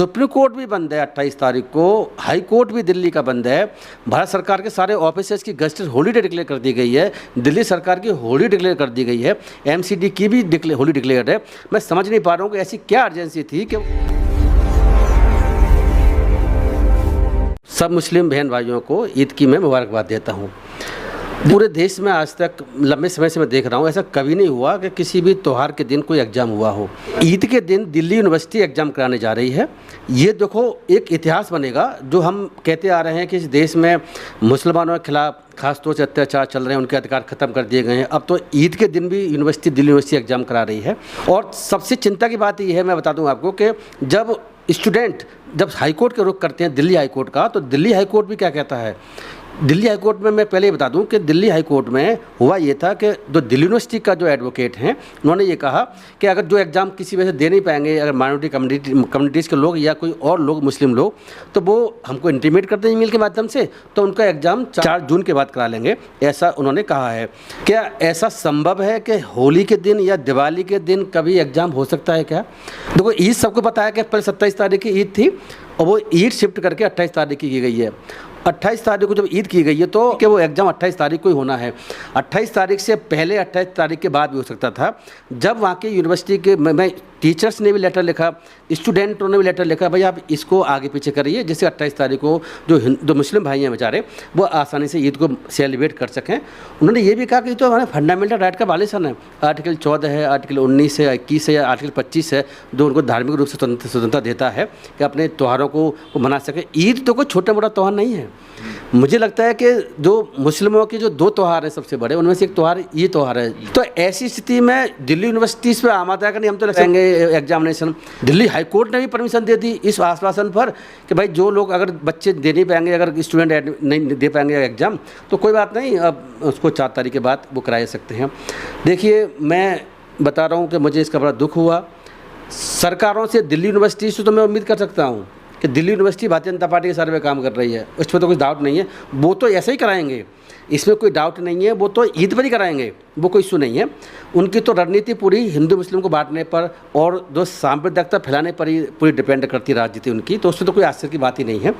Supreme court भी बंद है 28 तारीख को, हाई कोर्ट भी दिल्ली का बंद है, भारत सरकार के सारे ऑफिसर्स की गजटेड हॉलीडे डिक्लेयर कर दी गई है, दिल्ली सरकार की हॉलीडे डिक्लेयर कर दी गई है, एमसीडी की भी हॉलीडे डिक्लेयर है। मैं समझ नहीं पा रहा हूँ कि ऐसी क्या अर्जेंसी थी कि सब मुस्लिम बहन भाइयों को ईद की मैं मुबारकबाद देता हूँ। पूरे देश में आज तक लंबे समय से मैं देख रहा हूँ, ऐसा कभी नहीं हुआ कि किसी भी त्यौहार के दिन कोई एग्ज़ाम हुआ हो। ईद के दिन दिल्ली यूनिवर्सिटी एग्ज़ाम कराने जा रही है। ये देखो एक इतिहास बनेगा। जो हम कहते आ रहे हैं कि इस देश में मुसलमानों के खिलाफ खास तौर से अत्याचार चल रहे हैं, उनके अधिकार खत्म कर दिए गए हैं, अब तो ईद के दिन भी दिल्ली यूनिवर्सिटी एग्ज़ाम करा रही है। और सबसे चिंता की बात यह है, मैं बता दूँ आपको, कि जब हाई कोर्ट के रुख करते हैं दिल्ली हाई कोर्ट का, तो दिल्ली हाई कोर्ट भी क्या कहता है। दिल्ली हाई कोर्ट में मैं पहले ही बता दूं कि दिल्ली हाई कोर्ट में हुआ ये था कि जो दिल्ली यूनिवर्सिटी का जो एडवोकेट हैं, उन्होंने ये कहा कि अगर जो एग्ज़ाम किसी वजह से दे नहीं पाएंगे, अगर माइनॉरिटी कम्युनिटीज़ के लोग या कोई और लोग मुस्लिम लोग, तो वो हमको इंटीमेट करते हैं ईमेल के माध्यम से, तो उनका एग्ज़ाम 4 जून के बाद करा लेंगे, ऐसा उन्होंने कहा है। क्या ऐसा संभव है कि होली के दिन या दिवाली के दिन कभी एग्ज़ाम हो सकता है क्या? देखो, ईद सबको पता है कि पहले 27 तारीख की ईद थी और वो ईद शिफ्ट करके 28 तारीख की गई है। 28 तारीख को जब ईद की गई है तो कि वो एग्ज़ाम 28 तारीख को ही होना है। 28 तारीख से पहले 28 तारीख के बाद भी हो सकता था। जब वहाँ के यूनिवर्सिटी के मैं टीचर्स ने भी लेटर लिखा, स्टूडेंटों ने भी लेटर लिखा, भाई आप इसको आगे पीछे करिए जिससे 28 तारीख को जो मुस्लिम भाई हैं बेचारे वो आसानी से ईद को सेलिब्रेट कर सकें। उन्होंने ये भी कहा कि तो हमारे फंडामेंटल राइट का वालिसन है। आर्टिकल 14 है, आर्टिकल 19 है, 21 है, आर्टिकल 25 है, जो उनको धार्मिक रूप से स्वतंत्रता देता है कि अपने त्योहारों को मना सके। ईद तो कोई छोटा मोटा त्यौहार नहीं है। मुझे लगता है कि जो मुस्लिमों के जो 2 त्यौहार हैं सबसे बड़े, उनमें से एक त्यौहार ये त्यौहार है। तो ऐसी स्थिति में दिल्ली यूनिवर्सिटी पे आमादा है कि नहीं हम तो लगाएंगे एग्जामिनेशन। दिल्ली हाई कोर्ट ने भी परमिशन दे दी इस आश्वासन पर कि भाई जो लोग अगर बच्चे दे नहीं पाएंगे, अगर स्टूडेंट नहीं दे पाएंगे एग्ज़ाम, तो कोई बात नहीं, अब उसको 4 तारीख के बाद वो करा सकते हैं। देखिए, मैं बता रहा हूँ कि मुझे इसका बड़ा दुख हुआ। सरकारों से, दिल्ली यूनिवर्सिटी से तो मैं उम्मीद कर सकता हूँ कि दिल्ली यूनिवर्सिटी भारतीय जनता पार्टी के सारे में काम कर रही है, उसमें तो कुछ डाउट नहीं है। वो तो ऐसे ही कराएंगे, इसमें कोई डाउट नहीं है। वो तो ईद पर ही कराएंगे, वो कोई इशू नहीं है। उनकी तो रणनीति पूरी हिंदू मुस्लिम को बांटने पर और जो सांप्रदायिकता फैलाने पर ही पूरी डिपेंड करती राजनीति उनकी, तो उसमें तो कोई आश्चर्य की बात ही नहीं है।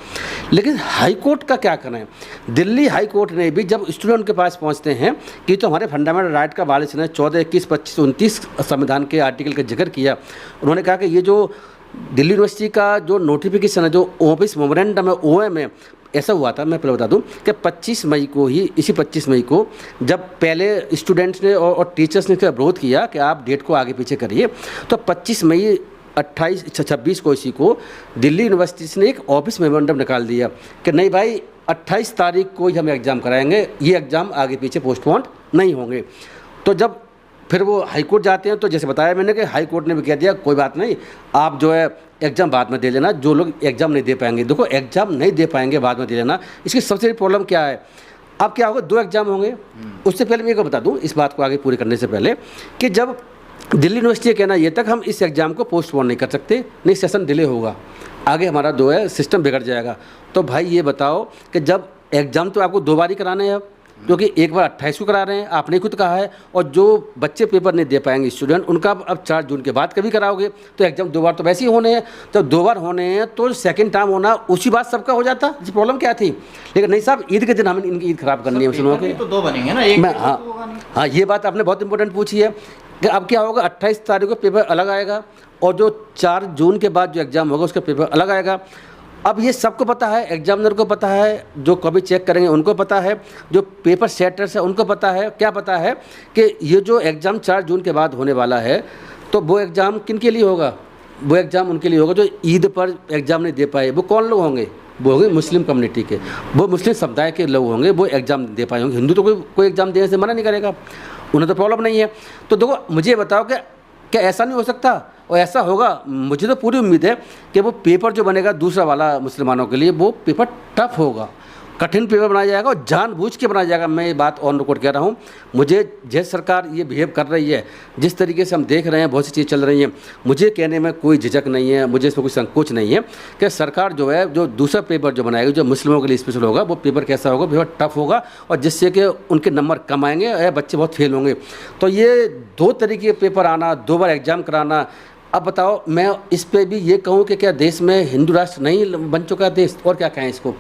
लेकिन हाई कोर्ट का क्या करें? दिल्ली हाई कोर्ट ने भी जब स्टूडेंट के पास पहुँचते हैं कि तो हमारे फंडामेंटल राइट का वालिसन है, 14, 21, 25, 29 संविधान के आर्टिकल का जिक्र किया। उन्होंने कहा कि ये जो दिल्ली यूनिवर्सिटी का जो नोटिफिकेशन है, जो ऑफिस मेमोरेंडम है, OM में ऐसा हुआ था, मैं पहले बता दूं कि 25 मई को ही, इसी 25 मई को जब पहले स्टूडेंट्स ने और टीचर्स ने विरोध किया कि आप डेट को आगे पीछे करिए, तो 25 मई 26 को इसी को दिल्ली यूनिवर्सिटी ने एक ऑफिस मेमोरेंडम निकाल दिया कि नहीं भाई 28 तारीख को ही हम एग्ज़ाम कराएंगे, ये एग्ज़ाम आगे पीछे पोस्टपोन नहीं होंगे। तो जब फिर वो हाई कोर्ट जाते हैं तो जैसे बताया मैंने कि हाई कोर्ट ने भी कह दिया कोई बात नहीं, आप जो है एग्ज़ाम बाद में दे लेना, जो लोग एग्ज़ाम नहीं दे पाएंगे। देखो, एग्ज़ाम नहीं दे पाएंगे बाद में दे लेना, इसकी सबसे बड़ी प्रॉब्लम क्या है? अब क्या होगा, 2 एग्ज़ाम होंगे। उससे पहले मैं ये बता दूं, इस बात को आगे पूरी करने से पहले, कि जब दिल्ली यूनिवर्सिटी कहना ये तक हम इस एग्ज़ाम को पोस्टपोन नहीं कर सकते, नहीं सेशन डिले होगा, आगे हमारा जो है सिस्टम बिगड़ जाएगा। तो भाई ये बताओ कि जब एग्ज़ाम तो आपको 2 बार ही कराने हैं अब, क्योंकि एक बार 28 को करा रहे हैं, आपने खुद कहा है, और जो बच्चे पेपर नहीं दे पाएंगे स्टूडेंट, उनका अब 4 जून के बाद कभी कराओगे तो एग्जाम 2 बार तो वैसे ही होने हैं। जब 2 बार होने हैं तो सेकंड टाइम होना उसी बात सबका हो जाता। जी, प्रॉब्लम क्या थी? लेकिन नहीं साहब, ईद के दिन हमें इनकी ईद खराब करनी है मुस्लिमों की, तो 2 बनेंगे ना, एक। हाँ, ये बात आपने बहुत इंपॉर्टेंट पूछी है कि अब क्या होगा, 28 तारीख को पेपर अलग आएगा और जो 4 जून के बाद जो एग्ज़ाम होगा उसका पेपर अलग आएगा। अब ये सबको पता है, एग्जामिनर को पता है, जो कभी चेक करेंगे उनको पता है, जो पेपर सेटर्स है उनको पता है। क्या पता है कि ये जो एग्ज़ाम 4 जून के बाद होने वाला है, तो वो एग्ज़ाम किन के लिए होगा? वो एग्ज़ाम उनके लिए होगा जो ईद पर एग्ज़ाम नहीं दे पाए। वो कौन लोग होंगे? वो होंगे मुस्लिम कम्युनिटी के, वो मुस्लिम समुदाय के लोग होंगे, वो एग्ज़ाम दे पाए होंगे। हिंदू तो कोई एग्ज़ाम देने से मना नहीं करेगा, उन्हें तो प्रॉब्लम नहीं है। तो देखो, मुझे बताओ कि क्या ऐसा नहीं हो सकता? और ऐसा होगा, मुझे तो पूरी उम्मीद है कि वो पेपर जो बनेगा दूसरा वाला मुसलमानों के लिए, वो पेपर टफ होगा, कठिन पेपर बनाया जाएगा और जानबूझ के बनाया जाएगा। मैं ये बात ऑन रिकॉर्ड कह रहा हूँ। मुझे जैसे सरकार ये बिहेव कर रही है, जिस तरीके से हम देख रहे हैं, बहुत सी चीज़ चल रही हैं, मुझे कहने में कोई झिझक नहीं है, मुझे इसमें कोई संकोच नहीं है कि सरकार जो है, जो दूसरा पेपर जो बनाएगी, जो मुस्लिमों के लिए स्पेशल होगा, वो पेपर कैसा होगा? पेपर टफ होगा और जिससे कि उनके नंबर कम आएंगे या बच्चे बहुत फेल होंगे। तो ये 2 तरीके के पेपर आना, 2 बार एग्ज़ाम कराना, अब बताओ, मैं इस पे भी ये कहूँ कि क्या देश में हिंदू राष्ट्र नहीं बन चुका देश, और क्या कहें इसको।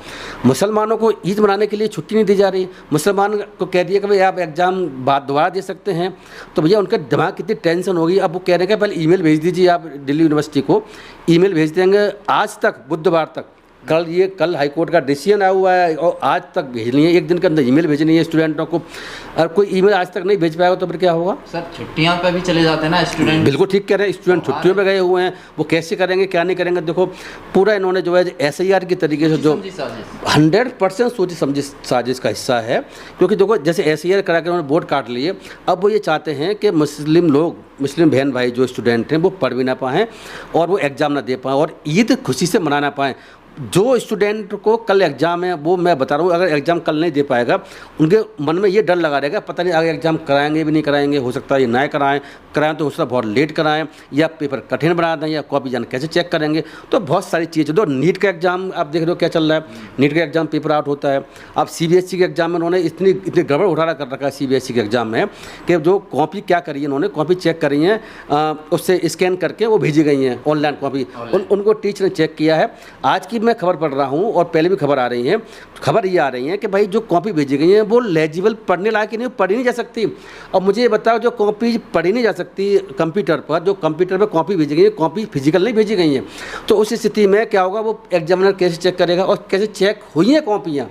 मुसलमानों को ईद मनाने के लिए छुट्टी नहीं दी जा रही, मुसलमान को कह दिया कि भाई आप एग्ज़ाम बाद दोबारा दे सकते हैं। तो भैया उनका दिमाग कितनी टेंशन होगी। अब वो कह रहे हैं कि पहले ईमेल भेज दीजिए, आप दिल्ली यूनिवर्सिटी को ईमेल भेज देंगे आज तक, बुधवार तक। कल हाईकोर्ट का डिसीजन आया हुआ है और आज तक भेजनी है, एक दिन के अंदर ईमेल भेजनी है स्टूडेंटों को। और कोई ईमेल आज तक नहीं भेज पाएगा तो फिर क्या होगा। सर छुट्टियां पे भी चले जाते हैं ना स्टूडेंट। बिल्कुल ठीक कह रहे हैं, स्टूडेंट छुट्टियों पे गए हुए हैं, वो कैसे करेंगे क्या नहीं करेंगे। देखो पूरा इन्होंने जो है SIR की तरीके से जो 100% सोची समझी साजिश का हिस्सा है। क्योंकि देखो जैसे SIR करा कर उन्होंने बोर्ड काट लिए, अब वो ये चाहते हैं कि मुस्लिम बहन भाई जो स्टूडेंट हैं वो पढ़ भी ना पाएँ और वो एग्ज़ाम ना दे पाएँ और ईद खुशी से मना ना पाएँ। जो स्टूडेंट को कल एग्ज़ाम है, वो मैं बता रहा हूँ, अगर एग्ज़ाम कल नहीं दे पाएगा, उनके मन में ये डर लगा रहेगा, पता नहीं आगे एग्ज़ाम कराएंगे भी नहीं कराएंगे, हो सकता है ये ना कराएं तो हो सकता है बहुत लेट कराएं, या पेपर कठिन बना दें, या कॉपी जान कैसे चेक करेंगे। तो बहुत सारी चीज़ें। तो नीट का एग्ज़ाम आप देख रहे हो क्या चल रहा है, नीट का एग्ज़ाम पेपर आउट होता है। अब CBSE के एग्ज़ाम में उन्होंने इतनी गड़बड़ उठाना कर रखा है CBSE के एग्ज़ाम में कि जो कॉपी क्या करी है, उन्होंने कॉपी चेक करी है, उससे स्कैन करके वो भेजी गई हैं ऑनलाइन कॉपी, उनको टीचर ने चेक किया है। आज की मैं खबर पढ़ रहा हूँ और पहले भी खबर आ रही है, खबर ये आ रही है कि भाई जो कॉपी भेजी गई है वो लेजिबल पढ़ने लायक नहीं, पढ़ी नहीं जा सकती। अब मुझे ये बताओ, जो कॉपी पढ़ी नहीं जा सकती कंप्यूटर पर, जो कंप्यूटर पर कॉपी भेजी गई है, कॉपी फिजिकल नहीं भेजी गई है, तो उस स्थिति में क्या होगा, वो एग्जामिनर कैसे चेक करेगा और कैसे चेक हुई हैं कॉपियाँ।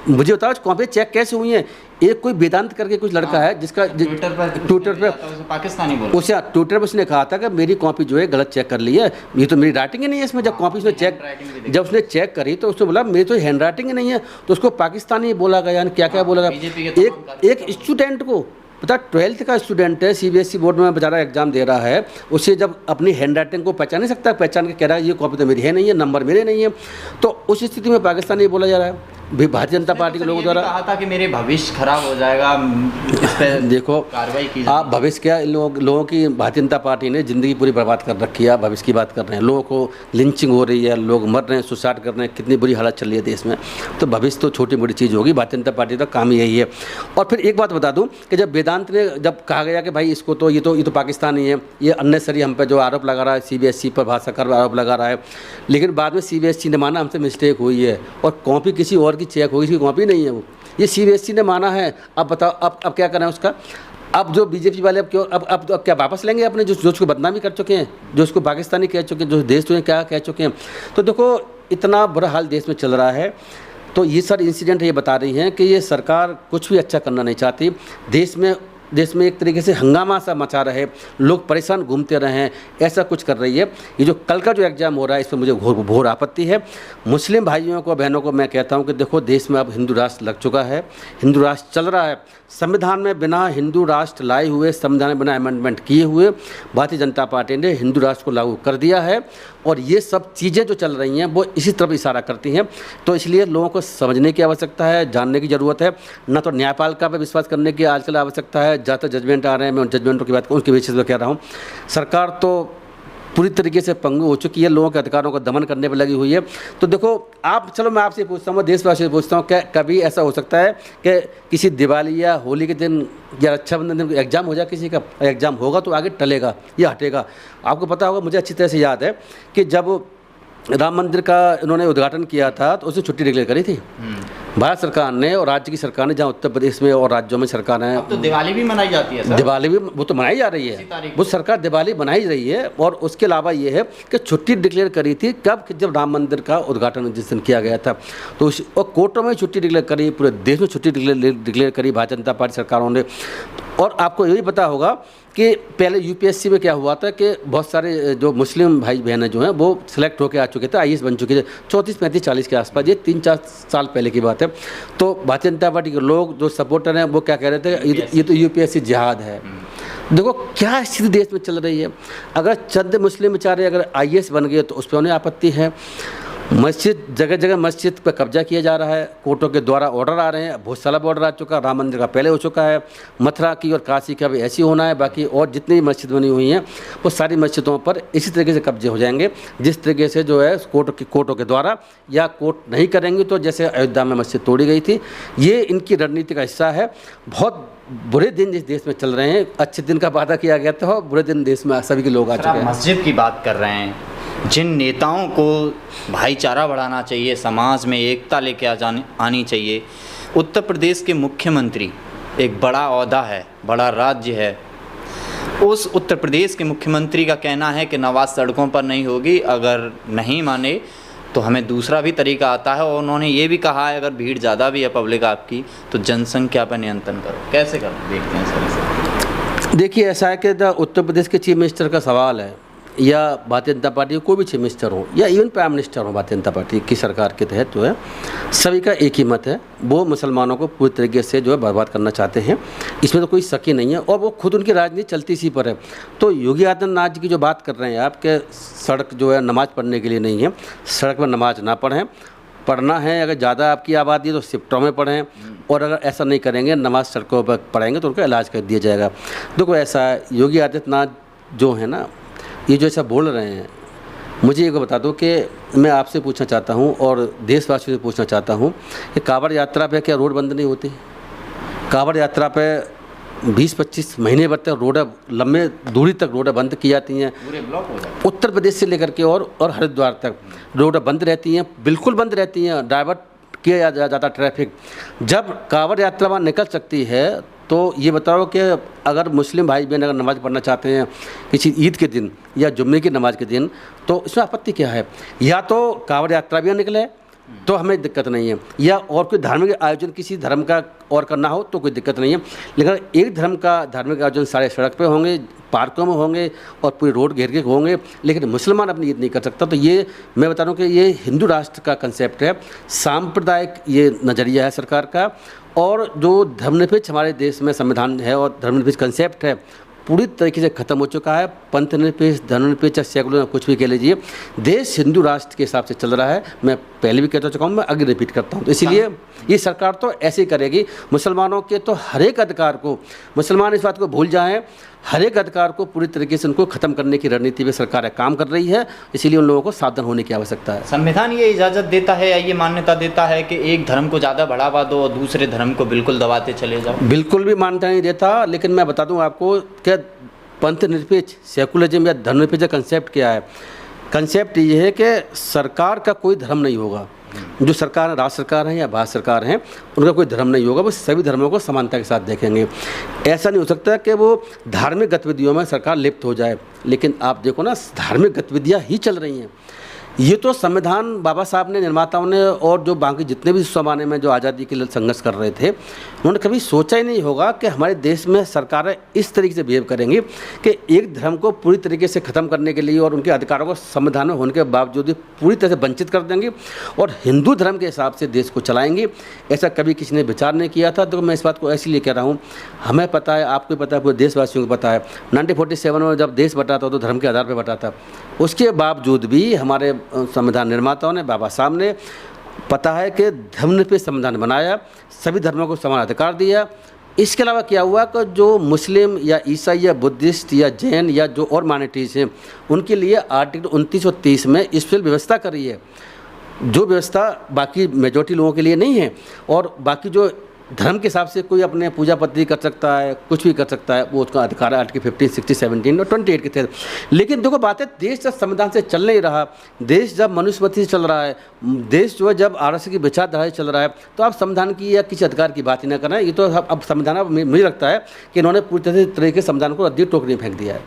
मुझे बताओ कॉपियाँ चेक कैसे हुई हैं। एक कोई वेदांत करके कुछ लड़का है जिसका ट्विटर पर पाकिस्तानी बोल, उसे ट्विटर पर उसने कहा था कि मेरी कॉपी जो है गलत चेक कर ली है, ये तो मेरी राइटिंग ही नहीं है इसमें। जब कॉपी उसने चेक करी तो उसने बोला मेरी तो हैंड राइटिंग ही नहीं है, तो उसको पाकिस्तानी बोला गया, यानी क्या क्या बोला गया। एक स्टूडेंट को पता, 12th का स्टूडेंट है, CBSE बोर्ड में बेचारा एग्जाम दे रहा है, उसे जब अपनी हैंड राइटिंग को पहचान नहीं सकता, पहचान के कह रहा है ये कॉपी तो मेरी है नहीं है, नंबर मेरे नहीं है, तो उस स्थिति में पाकिस्तानी बोला जा रहा है भारतीय जनता पार्टी के लोगों द्वारा। कहा था कि मेरे भविष्य खराब हो जाएगा, इस पे देखो कार्रवाई की आप भविष्य क्या, लोगों की भारतीय जनता पार्टी ने ज़िंदगी पूरी बर्बाद कर रखी है। भविष्य की बात कर रहे हैं, लोगों को लिंचिंग हो रही है, लोग मर रहे हैं, सुसाइड कर रहे हैं, कितनी बुरी हालत चल रही है देश में। तो भविष्य तो छोटी मोटी चीज़ होगी, भारतीय जनता पार्टी का काम ही यही है। और फिर एक बात बता दूँ कि जब वेदांत ने जब कहा गया कि भाई इसको तो ये तो पाकिस्तानी है, ये अननेसरी हम पे जो आरोप लगा रहा है, CBSE पर भाषा कर आरोप लगा रहा है, लेकिन बाद में CBSE ने माना हमसे मिस्टेक हुई है और कॉपी किसी और की चेक होगी, इसकी कॉपी नहीं है, वो ये CBSE ने माना है। अब बताओ अब क्या करें उसका। अब जो BJP वाले अब क्यों अब क्या वापस लेंगे अपने जो उसको बदनामी कर चुके हैं, जो उसको पाकिस्तानी कह चुके हैं, जो देश तो क्या कह चुके हैं। तो देखो इतना बुरा हाल देश में चल रहा है। तो ये सारे इंसिडेंट ये बता रही हैं कि ये सरकार कुछ भी अच्छा करना नहीं चाहती। देश में एक तरीके से हंगामा सा मचा रहे, लोग परेशान घूमते रहे, ऐसा कुछ कर रही है। ये जो कल का जो एग्ज़ाम हो रहा है, इस पर मुझे घोर आपत्ति है। मुस्लिम भाइयों को बहनों को मैं कहता हूँ कि देखो देश में अब हिंदू राष्ट्र लग चुका है, हिंदू राष्ट्र चल रहा है। संविधान में बिना हिंदू राष्ट्र लाए हुए, संविधान में बिना अमेंडमेंट किए हुए भारतीय जनता पार्टी ने हिंदू राष्ट्र को लागू कर दिया है। और ये सब चीज़ें जो चल रही हैं वो इसी तरफ इशारा करती हैं। तो इसलिए लोगों को समझने की आवश्यकता है, जानने की ज़रूरत है। न तो न्यायपालिका पर विश्वास करने की आजकल आवश्यकता है, ज़्यादातर जजमेंट आ रहे हैं, मैं उन जजमेंटों की बात उनके बेसिस पर कह रहा हूँ। सरकार तो पूरी तरीके से पंगु हो चुकी है, लोगों के अधिकारों को दमन करने पर लगी हुई है। तो देखो आप, चलो मैं आपसे पूछता हूँ, देशवासी से पूछता हूँ, क्या कभी ऐसा हो सकता है कि किसी दिवाली या होली के दिन या रक्षाबंधन दिन एग्ज़ाम हो जाए, किसी का एग्ज़ाम होगा तो आगे टलेगा या हटेगा। आपको पता होगा, मुझे अच्छी तरह से याद है कि जब राम मंदिर का इन्होंने उद्घाटन किया था तो उसने छुट्टी डिक्लेयर करी थी भारत सरकार ने और राज्य की सरकार ने, जहाँ उत्तर प्रदेश में और राज्यों में सरकार है। अब तो दिवाली भी मनाई जाती है सर। दिवाली भी वो तो मनाई जा रही है, वो सरकार दिवाली मनाई रही है। और उसके अलावा ये है कि छुट्टी डिक्लेयर करी थी कब, जब राम मंदिर का उद्घाटन जिस दिन किया गया था, तो और कोर्टों में छुट्टी डिक्लेयर करी, पूरे देश में छुट्टी डिक्लेयर करी भारतीय जनता पार्टी सरकारों ने। और आपको यही पता होगा कि पहले UPSC में क्या हुआ था कि बहुत सारे जो मुस्लिम भाई बहनें जो हैं वो सिलेक्ट होकर आ चुके थे, IAS बन चुके थे 34, 35, 40 के आसपास। ये 3-4 साल पहले की बात है। तो भारतीय जनता पार्टी के लोग जो सपोर्टर हैं वो क्या कह रहे थे, ये तो UPSC जिहाद है। देखो क्या स्थिति देश में चल रही है। अगर चंद मुस्लिम बेचारे अगर IAS बन गए तो उस पर उन्हें आपत्ति है। मस्जिद, जगह जगह मस्जिद पर कब्जा किया जा रहा है, कोर्टों के द्वारा ऑर्डर आ रहे हैं, बहुत सारा ऑर्डर आ चुका है। राम मंदिर का पहले हो चुका है, मथुरा की और काशी का भी ऐसी होना है। बाकी और जितनी भी मस्जिद बनी हुई हैं वो सारी मस्जिदों पर इसी तरीके से कब्जे हो जाएंगे, जिस तरीके से जो है कोर्टों के द्वारा, या कोर्ट नहीं करेंगे तो जैसे अयोध्या में मस्जिद तोड़ी गई थी। ये इनकी रणनीति का हिस्सा है। बहुत बुरे दिन जिस देश में चल रहे हैं, अच्छे दिन का वादा किया गया था, बुरे दिन देश में सभी के लोग आ सर, चुके आप हैं। मस्जिद की बात कर रहे हैं, जिन नेताओं को भाईचारा बढ़ाना चाहिए, समाज में एकता लेके आनी चाहिए, उत्तर प्रदेश के मुख्यमंत्री, एक बड़ा ओहदा है, बड़ा राज्य है, उस उत्तर प्रदेश के मुख्यमंत्री का कहना है कि नमाज सड़कों पर नहीं होगी, अगर नहीं माने तो हमें दूसरा भी तरीका आता है। और उन्होंने ये भी कहा है अगर भीड़ ज़्यादा भी है पब्लिक आपकी तो जनसंख्या पर नियंत्रण करो। कैसे करो देखते हैं सर इसे? देखिए, ऐसा है कि उत्तर प्रदेश के चीफ मिनिस्टर का सवाल है, या भारतीय जनता पार्टी के कोई भी चीफ मिनिस्टर हो या इवन प्राइम मिनिस्टर हो भारतीय जनता पार्टी की सरकार के तहत जो है, सभी का एक ही मत है, वो मुसलमानों को पूरी तरीके से जो है बर्बाद करना चाहते हैं। इसमें तो कोई शक ही नहीं है, और वो खुद उनकी राजनीति चलती इसी पर है। तो योगी आदित्यनाथ जी की जो बात कर रहे हैं आपके, सड़क जो है नमाज़ पढ़ने के लिए नहीं है, सड़क पर नमाज ना पढ़ें, पढ़ना है अगर ज़्यादा आपकी आबादी है तो शिफ्टों में पढ़ें, और अगर ऐसा नहीं करेंगे, नमाज सड़कों पर पढ़ेंगे तो उनका इलाज कर दिया जाएगा। देखो, ऐसा है, योगी आदित्यनाथ जो है ना, ये जो ऐसा बोल रहे हैं, मुझे एक बता दो कि मैं आपसे पूछना चाहता हूँ और देशवासियों से पूछना चाहता हूँ कि कांवड़ यात्रा पे क्या रोड बंद नहीं होती? कांवड़ यात्रा पे 20-25 महीने भर तक रोड, लंबे दूरी तक रोड बंद की जाती हैं, पूरे ब्लॉक हो जाए। उत्तर प्रदेश से लेकर के और हरिद्वार तक रोड बंद रहती हैं, बिल्कुल बंद रहती हैं, डाइवर्ट किया जाता ट्रैफिक। जब कांवड़ यात्रा वहाँ निकल सकती है तो ये बताओ कि अगर मुस्लिम भाई बहन अगर नमाज़ पढ़ना चाहते हैं किसी ईद के दिन या जुम्मे की नमाज के दिन, तो इसमें आपत्ति क्या है? या तो कांवड़ यात्रा भी निकले तो हमें दिक्कत नहीं है, या और कोई धार्मिक आयोजन किसी धर्म का और करना हो तो कोई दिक्कत नहीं है। लेकिन एक धर्म का धार्मिक आयोजन सारे सड़क पे होंगे, पार्कों में होंगे और पूरे रोड घेर के होंगे, लेकिन मुसलमान अपनी ईद नहीं कर सकता। तो ये मैं बता रहा हूँ कि ये हिंदू राष्ट्र का कंसेप्ट है, सांप्रदायिक ये नज़रिया है सरकार का, और जो धर्मनिरपेक्ष हमारे देश में संविधान है और धर्मनिरपेक्ष कंसेप्ट है, पूरी तरीके से ख़त्म हो चुका है। पंथ निरपेक्ष, धर्मनिरपेक्ष, सेकुलर, कुछ भी कह लीजिए, देश हिंदू राष्ट्र के हिसाब से चल रहा है। मैं पहले भी कहता चुका हूँ, मैं आगे रिपीट करता हूँ। तो इसीलिए ये सरकार तो ऐसे ही करेगी। मुसलमानों के तो हर एक अधिकार को, मुसलमान इस बात को भूल जाएं, हर एक अधिकार को पूरी तरीके से उनको ख़त्म करने की रणनीति पे सरकार काम कर रही है। इसीलिए उन लोगों को सावधान होने की आवश्यकता है। संविधान ये इजाज़त देता है या ये मान्यता देता है कि एक धर्म को ज़्यादा बढ़ावा दो और दूसरे धर्म को बिल्कुल दबाते चले जाओ? बिल्कुल भी मान्यता नहीं देता, लेकिन मैं बता दूं आपको कि पंथ निरपेक्ष, सेकुलरिज्म या धर्मनिरपेक्ष का कंसेप्ट क्या है। कंसेप्ट ये है कि सरकार का कोई धर्म नहीं होगा, जो सरकार राज्य सरकार है या भारत सरकार है, उनका कोई धर्म नहीं होगा, वो सभी धर्मों को समानता के साथ देखेंगे। ऐसा नहीं हो सकता कि वो धार्मिक गतिविधियों में सरकार लिप्त हो जाए। लेकिन आप देखो ना, धार्मिक गतिविधियाँ ही चल रही हैं। ये तो संविधान बाबा साहब ने, निर्माताओं ने, और जो बाकी जितने भी ज़माने में जो आज़ादी के लिए संघर्ष कर रहे थे, उन्होंने कभी सोचा ही नहीं होगा कि हमारे देश में सरकारें इस तरीके से बिहेव करेंगी कि एक धर्म को पूरी तरीके से ख़त्म करने के लिए और उनके अधिकारों को संविधान में होने के बावजूद पूरी तरह से वंचित कर देंगे और हिंदू धर्म के हिसाब से देश को चलाएंगे। ऐसा कभी किसी ने विचार नहीं किया था। तो मैं इस बात को इसलिए कह रहा हूँ, हमें पता है, आपको पता है, पूरे देशवासियों को पता है, 1947 में जब देश बटा था तो धर्म के आधार पर बटा था। उसके बावजूद भी हमारे संविधान निर्माताओं ने, बाबा साहब ने, पता है कि धर्मनिरपेक्ष संविधान बनाया, सभी धर्मों को समान अधिकार दिया। इसके अलावा क्या हुआ कि जो मुस्लिम या ईसाई या बुद्धिस्ट या जैन या जो और माइनॉरिटीज़ हैं, उनके लिए आर्टिकल 29 और 30 में स्पेशल व्यवस्था करी है, जो व्यवस्था बाकी मेजॉरिटी लोगों के लिए नहीं है। और बाकी जो धर्म के हिसाब से कोई अपने पूजा पद्धति कर सकता है, कुछ भी कर सकता है, वो उसका अधिकार है आर्टिकल 15, 16, 17 और 28 के तहत। लेकिन देखो बात है, देश जब संविधान से चल नहीं रहा, देश जब मनुस्मृति से चल रहा है, देश जो है जब RSS की विचारधारा से चल रहा है, तो आप संविधान की या किसी अधिकार की बात ही ना करें। ये तो अब संविधान, मुझे लगता है कि इन्होंने पूरी तरह से संविधान को रद्दी टोकरी में फेंक दिया है।